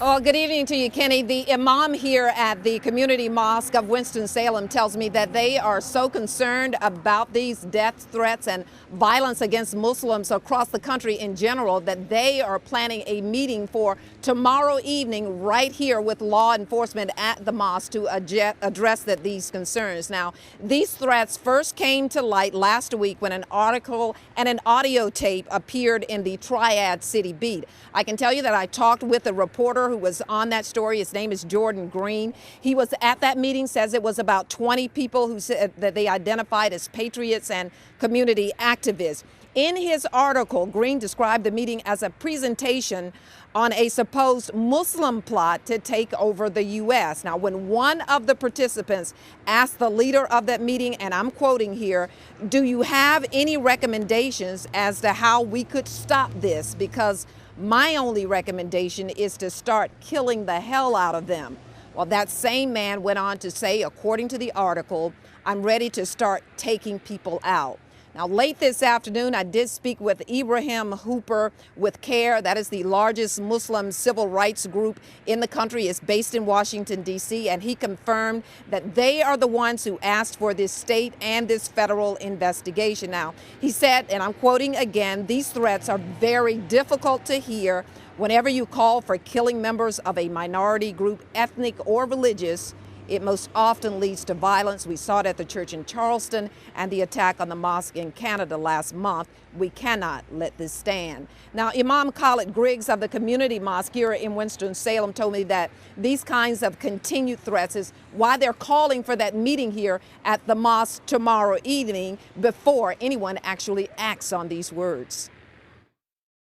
Well, good evening to you, Kenny. The imam here at the Community Mosque of Winston-Salem tells me that they are so concerned about these death threats and violence against Muslims across the country in general that they are planning a meeting for tomorrow evening right here with law enforcement at the mosque to address these concerns. Now, these threats first came to light last week when an article and an audio tape appeared in the Triad City Beat. I can tell you that I talked with a reporter who was on that story. His name is Jordan Green. He was at that meeting, says it was about 20 people who said that they identified as patriots and community activists. In his article, Green described the meeting as a presentation on a supposed Muslim plot to take over the U.S. Now, when one of the participants asked the leader of that meeting, and I'm quoting here, "Do you have any recommendations as to how we could stop this? Because my only recommendation is to start killing the hell out of them." Well, that same man went on to say, according to the article, "I'm ready to start taking people out." Now, late this afternoon, I did speak with Ibrahim Hooper with CARE. That is the largest Muslim civil rights group in the country. It's based in Washington, D.C., and he confirmed that they are the ones who asked for this state and this federal investigation. Now, he said, and I'm quoting again, "These threats are very difficult to hear. Whenever you call for killing members of a minority group, ethnic or religious, it most often leads to violence. We saw it at the church in Charleston and the attack on the mosque in Canada last month. We cannot let this stand." Now, Imam Khalid Griggs of the Community Mosque here in Winston-Salem told me that these kinds of continued threats is why they're calling for that meeting here at the mosque tomorrow evening before anyone actually acts on these words.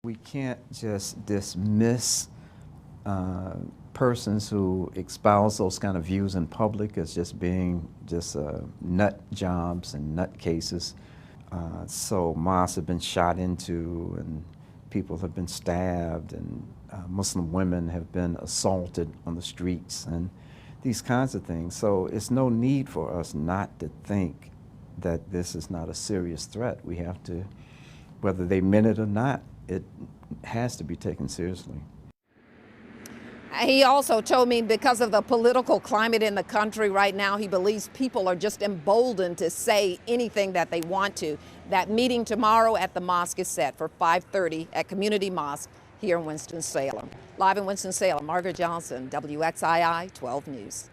We can't just dismiss persons who espouse those kind of views in public as just being nut jobs and nut cases. So mosques have been shot into and people have been stabbed and Muslim women have been assaulted on the streets and these kinds of things. So it's no need for us not to think that this is not a serious threat. We have to, whether they meant it or not, it has to be taken seriously. He also told me because of the political climate in the country right now, he believes people are just emboldened to say anything that they want to. That meeting tomorrow at the mosque is set for 5:30 at Community Mosque here in Winston-Salem. Live in Winston-Salem, Margaret Johnson, WXII 12 News.